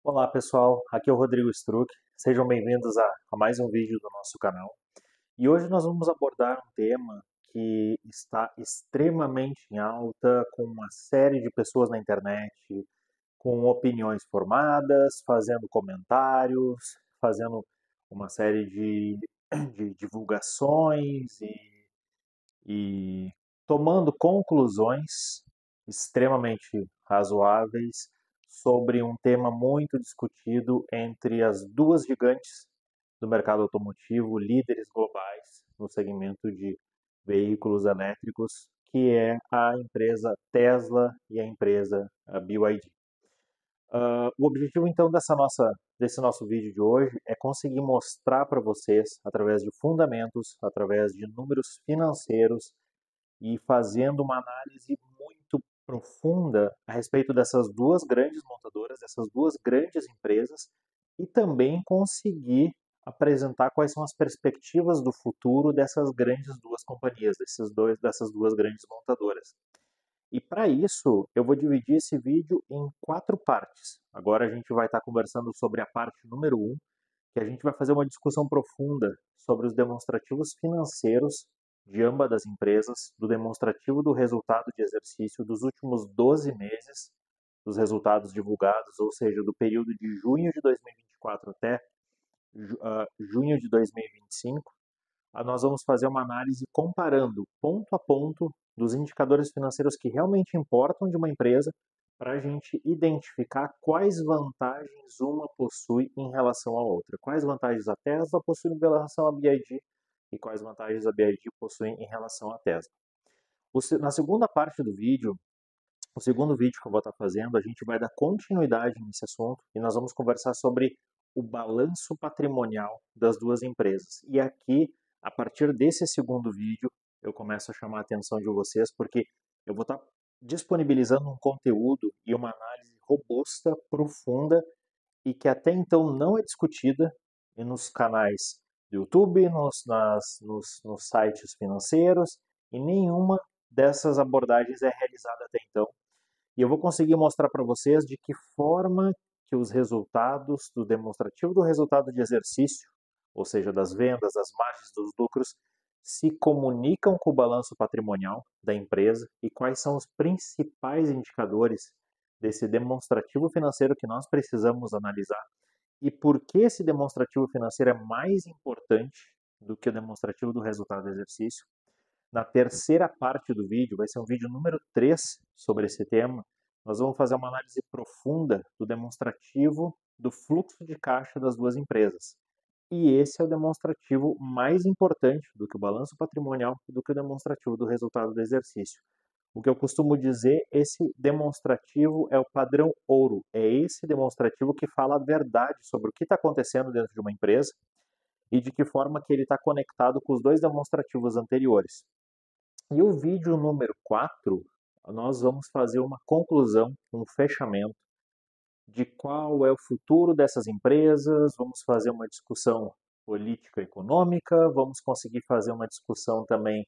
Olá pessoal, aqui é o Rodrigo Struck, sejam bem-vindos a mais um vídeo do nosso canal. E hoje nós vamos abordar um tema que está extremamente em alta, com uma série de pessoas na internet, com opiniões formadas, fazendo comentários, fazendo uma série de divulgações e tomando conclusões extremamente razoáveis sobre um tema muito discutido entre as duas gigantes do mercado automotivo, líderes globais no segmento de veículos elétricos, que é a empresa Tesla e a empresa BYD. O objetivo então desse nosso vídeo de hoje é conseguir mostrar para vocês, através de fundamentos, através de números financeiros, e fazendo uma análise muito profunda a respeito dessas duas grandes montadoras, dessas duas grandes empresas, e também conseguir apresentar quais são as perspectivas do futuro dessas grandes duas companhias, dessas duas grandes montadoras. E para isso, eu vou dividir esse vídeo em quatro partes. Agora a gente vai estar conversando sobre a parte número um, que a gente vai fazer uma discussão profunda sobre os demonstrativos financeiros de ambas das empresas, do demonstrativo do resultado de exercício dos últimos 12 meses, dos resultados divulgados, ou seja, do período de junho de 2024 até junho de 2025. Nós vamos fazer uma análise comparando ponto a ponto dos indicadores financeiros que realmente importam de uma empresa, para a gente identificar quais vantagens uma possui em relação à outra. Quais vantagens a Tesla possui em relação à BYD e quais vantagens a BYD possui em relação à Tesla. Na segunda parte do vídeo, o segundo vídeo que eu vou estar fazendo, a gente vai dar continuidade nesse assunto e nós vamos conversar sobre o balanço patrimonial das duas empresas. E aqui, a partir desse segundo vídeo, eu começo a chamar a atenção de vocês, porque eu vou estar disponibilizando um conteúdo e uma análise robusta, profunda e que até então não é discutida nos canais do YouTube, nos sites financeiros, e nenhuma dessas abordagens é realizada até então. E eu vou conseguir mostrar para vocês de que forma que os resultados do demonstrativo do resultado de exercício, ou seja, das vendas, das margens, dos lucros, se comunicam com o balanço patrimonial da empresa e quais são os principais indicadores desse demonstrativo financeiro que nós precisamos analisar e por que esse demonstrativo financeiro é mais importante do que o demonstrativo do resultado do exercício. Na terceira parte do vídeo, vai ser um vídeo número 3 sobre esse tema, nós vamos fazer uma análise profunda do demonstrativo do fluxo de caixa das duas empresas. E esse é o demonstrativo mais importante do que o balanço patrimonial, do que o demonstrativo do resultado do exercício. O que eu costumo dizer, esse demonstrativo é o padrão ouro. É esse demonstrativo que fala a verdade sobre o que está acontecendo dentro de uma empresa e de que forma que ele está conectado com os dois demonstrativos anteriores. E o vídeo número 4, nós vamos fazer uma conclusão, um fechamento de qual é o futuro dessas empresas, vamos fazer uma discussão política econômica, vamos conseguir fazer uma discussão também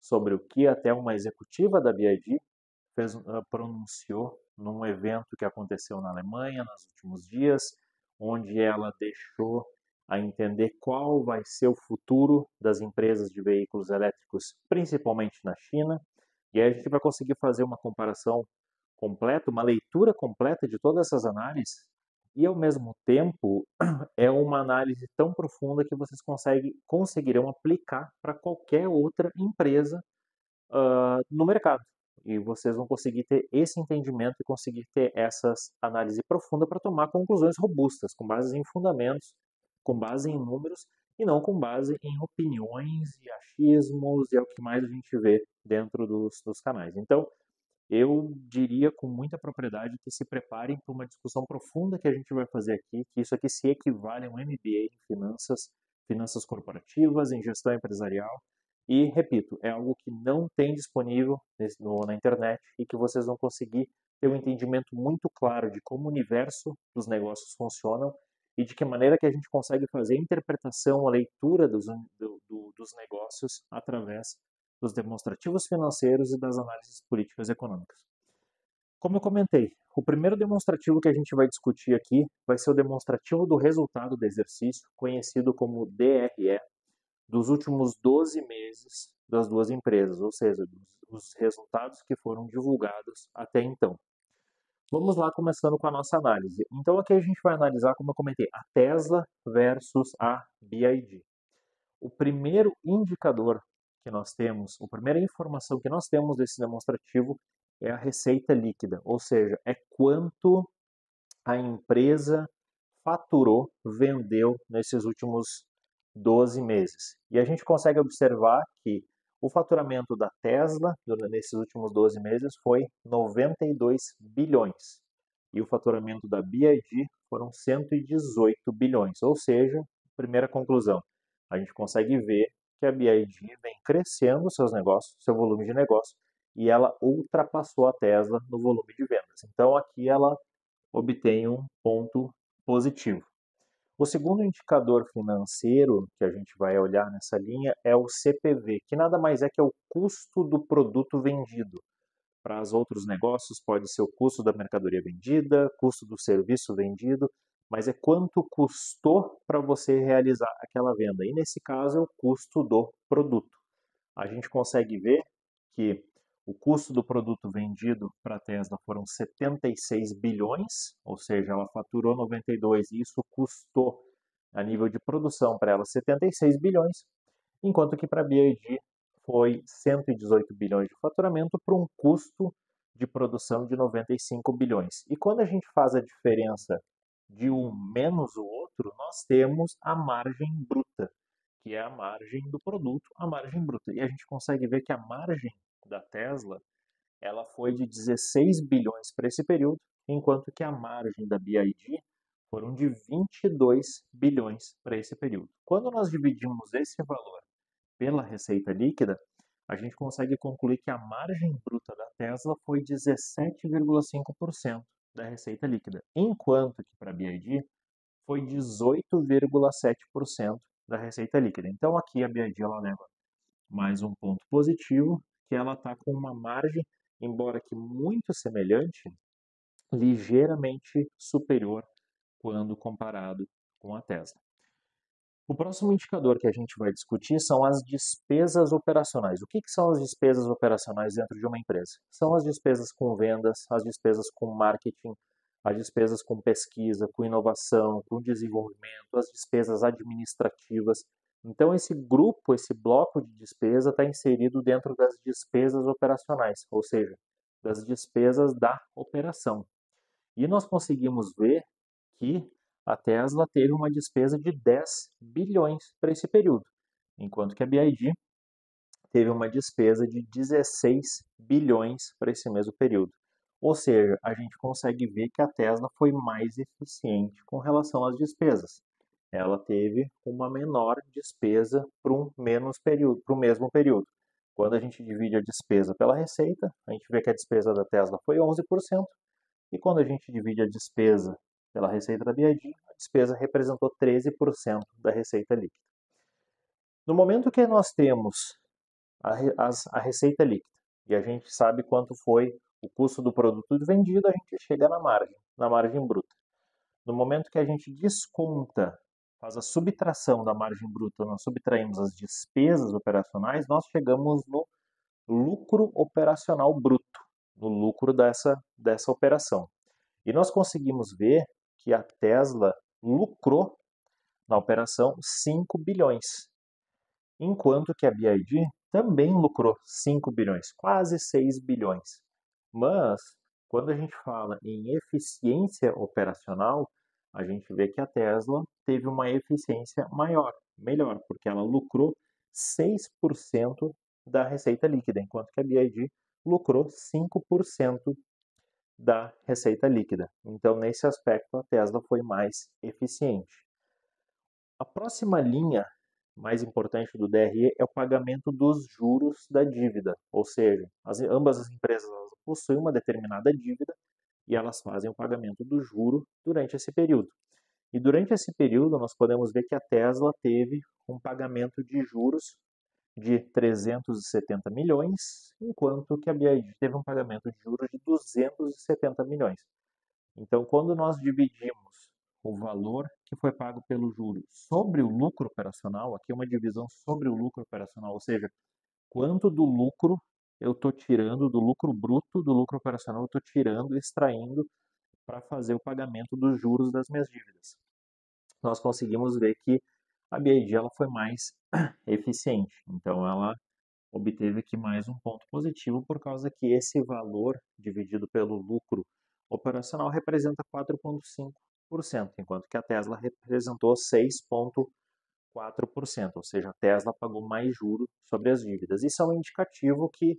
sobre o que até uma executiva da BYD pronunciou num evento que aconteceu na Alemanha nos últimos dias, onde ela deixou a entender qual vai ser o futuro das empresas de veículos elétricos, principalmente na China. E aí a gente vai conseguir fazer uma comparação completa, uma leitura completa de todas essas análises, e ao mesmo tempo é uma análise tão profunda que vocês conseguirão aplicar para qualquer outra empresa no mercado. E vocês vão conseguir ter esse entendimento e conseguir ter essas análises profundas para tomar conclusões robustas, com base em fundamentos, com base em números, e não com base em opiniões e achismos, e é o que mais a gente vê dentro dos canais. Então, eu diria com muita propriedade que se preparem para uma discussão profunda que a gente vai fazer aqui, que isso aqui se equivale a um MBA em finanças, finanças corporativas, em gestão empresarial. E, repito, é algo que não tem disponível na internet e que vocês vão conseguir ter um entendimento muito claro de como o universo dos negócios funcionam e de que maneira que a gente consegue fazer a interpretação, a leitura dos negócios através dos demonstrativos financeiros e das análises políticas e econômicas. Como eu comentei, o primeiro demonstrativo que a gente vai discutir aqui vai ser o demonstrativo do resultado do exercício, conhecido como DRE, dos últimos 12 meses das duas empresas, ou seja, os resultados que foram divulgados até então. Vamos lá, começando com a nossa análise. Então, aqui a gente vai analisar, como eu comentei, a Tesla versus a BYD. O primeiro indicador que nós temos, a primeira informação que nós temos desse demonstrativo é a receita líquida, ou seja, é quanto a empresa faturou, vendeu nesses últimos 12 meses. E a gente consegue observar que o faturamento da Tesla nesses últimos 12 meses foi 92 bilhões. E o faturamento da BYD foram 118 bilhões. Ou seja, primeira conclusão, a gente consegue ver que a BYD vem crescendo seus negócios, seu volume de negócio, e ela ultrapassou a Tesla no volume de vendas. Então aqui ela obtém um ponto positivo. O segundo indicador financeiro que a gente vai olhar nessa linha é o CPV, que nada mais é que é o custo do produto vendido. Para os outros negócios pode ser o custo da mercadoria vendida, custo do serviço vendido, mas é quanto custou para você realizar aquela venda. E nesse caso é o custo do produto. A gente consegue ver que o custo do produto vendido para a Tesla foram 76 bilhões, ou seja, ela faturou 92 e isso custou a nível de produção para ela 76 bilhões, enquanto que para a BYD foi 118 bilhões de faturamento para um custo de produção de 95 bilhões. E quando a gente faz a diferença de um menos o outro, nós temos a margem bruta, que é a margem do produto, a margem bruta. E a gente consegue ver que a margem da Tesla ela foi de 16 bilhões para esse período, enquanto que a margem da BYD foram de 22 bilhões para esse período. Quando nós dividimos esse valor pela receita líquida, a gente consegue concluir que a margem bruta da Tesla foi 17,5% da receita líquida, enquanto que para a BYD foi 18,7% da receita líquida. Então aqui a BYD ela leva mais um ponto positivo, que ela está com uma margem, embora que muito semelhante, ligeiramente superior quando comparado com a Tesla. O próximo indicador que a gente vai discutir são as despesas operacionais. O que são as despesas operacionais dentro de uma empresa? São as despesas com vendas, as despesas com marketing, as despesas com pesquisa, com inovação, com desenvolvimento, as despesas administrativas. Então, esse grupo, esse bloco de despesa está inserido dentro das despesas operacionais, ou seja, das despesas da operação. E nós conseguimos ver que a Tesla teve uma despesa de 10 bilhões para esse período, enquanto que a BYD teve uma despesa de 16 bilhões para esse mesmo período. Ou seja, a gente consegue ver que a Tesla foi mais eficiente com relação às despesas. Ela teve uma menor despesa para um menos período, para o mesmo período. Quando a gente divide a despesa pela receita, a gente vê que a despesa da Tesla foi 11%, e quando a gente divide a despesa pela receita da BYD, a despesa representou 13% da receita líquida. No momento que nós temos a receita líquida e a gente sabe quanto foi o custo do produto vendido, a gente chega na margem bruta. No momento que a gente desconta, faz a subtração da margem bruta, nós subtraímos as despesas operacionais, nós chegamos no lucro operacional bruto, no lucro dessa operação. E nós conseguimos ver que a Tesla lucrou na operação 5 bilhões, enquanto que a BYD também lucrou 5 bilhões, quase 6 bilhões. Mas, quando a gente fala em eficiência operacional, a gente vê que a Tesla teve uma eficiência melhor, porque ela lucrou 6% da receita líquida, enquanto que a BYD lucrou 5% da receita líquida. Então, nesse aspecto, a Tesla foi mais eficiente. A próxima linha mais importante do DRE é o pagamento dos juros da dívida, ou seja, ambas as empresas possuem uma determinada dívida e elas fazem o pagamento do juro durante esse período. E durante esse período, nós podemos ver que a Tesla teve um pagamento de juros de 370 milhões, enquanto que a BYD teve um pagamento de juros de 270 milhões. Então, quando nós dividimos o valor que foi pago pelo juro sobre o lucro operacional, aqui é uma divisão sobre o lucro operacional, ou seja, quanto do lucro eu estou tirando, do lucro bruto, do lucro operacional, eu estou tirando, extraindo para fazer o pagamento dos juros das minhas dívidas. Nós conseguimos ver que a BID ela foi mais eficiente. Então, ela obteve aqui mais um ponto positivo por causa que esse valor dividido pelo lucro operacional representa 4,5%, enquanto que a Tesla representou 6,4%, ou seja, a Tesla pagou mais juro sobre as dívidas. Isso é um indicativo que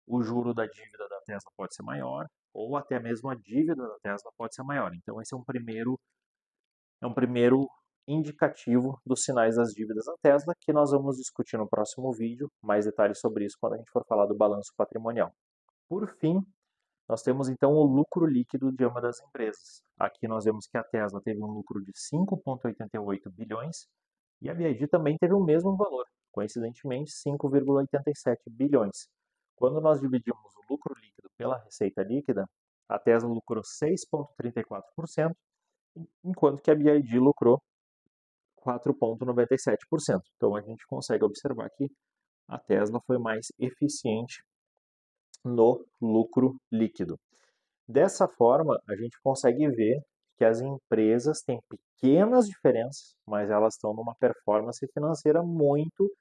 o juro da dívida da Tesla pode ser maior, ou até mesmo a dívida da Tesla pode ser maior. Então, esse é um primeiro indicativo dos sinais das dívidas da Tesla, que nós vamos discutir no próximo vídeo, mais detalhes sobre isso quando a gente for falar do balanço patrimonial. Por fim, nós temos então o lucro líquido de uma das empresas. Aqui nós vemos que a Tesla teve um lucro de 5,88 bilhões e a BYD também teve o mesmo valor, coincidentemente 5,87 bilhões. Quando nós dividimos o lucro líquido pela receita líquida, a Tesla lucrou 6,34%, enquanto que a BYD lucrou 4,97%. Então a gente consegue observar que a Tesla foi mais eficiente no lucro líquido. Dessa forma, a gente consegue ver que as empresas têm pequenas diferenças, mas elas estão numa performance financeira muito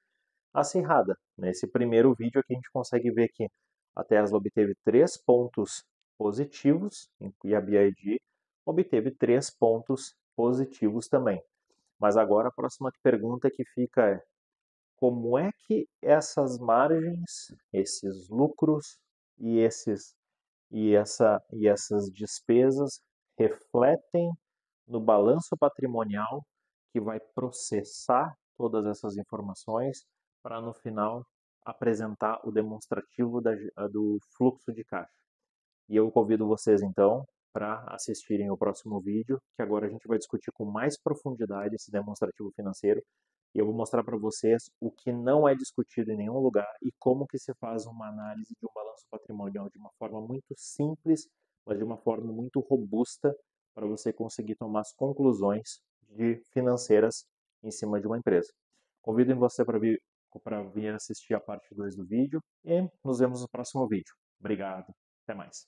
acirrada. Nesse primeiro vídeo aqui a gente consegue ver que a Tesla obteve 3 pontos positivos e a BYD obteve 3 pontos positivos também. Mas agora a próxima pergunta que fica é: como é que essas margens, esses lucros e essas despesas refletem no balanço patrimonial que vai processar todas essas informações para no final apresentar o demonstrativo do fluxo de caixa? E eu convido vocês então para assistirem o próximo vídeo, que agora a gente vai discutir com mais profundidade esse demonstrativo financeiro e eu vou mostrar para vocês o que não é discutido em nenhum lugar e como que se faz uma análise de um balanço patrimonial de uma forma muito simples, mas de uma forma muito robusta para você conseguir tomar as conclusões financeiras em cima de uma empresa. Convido você para vir assistir a parte 2 do vídeo e nos vemos no próximo vídeo. Obrigado, até mais.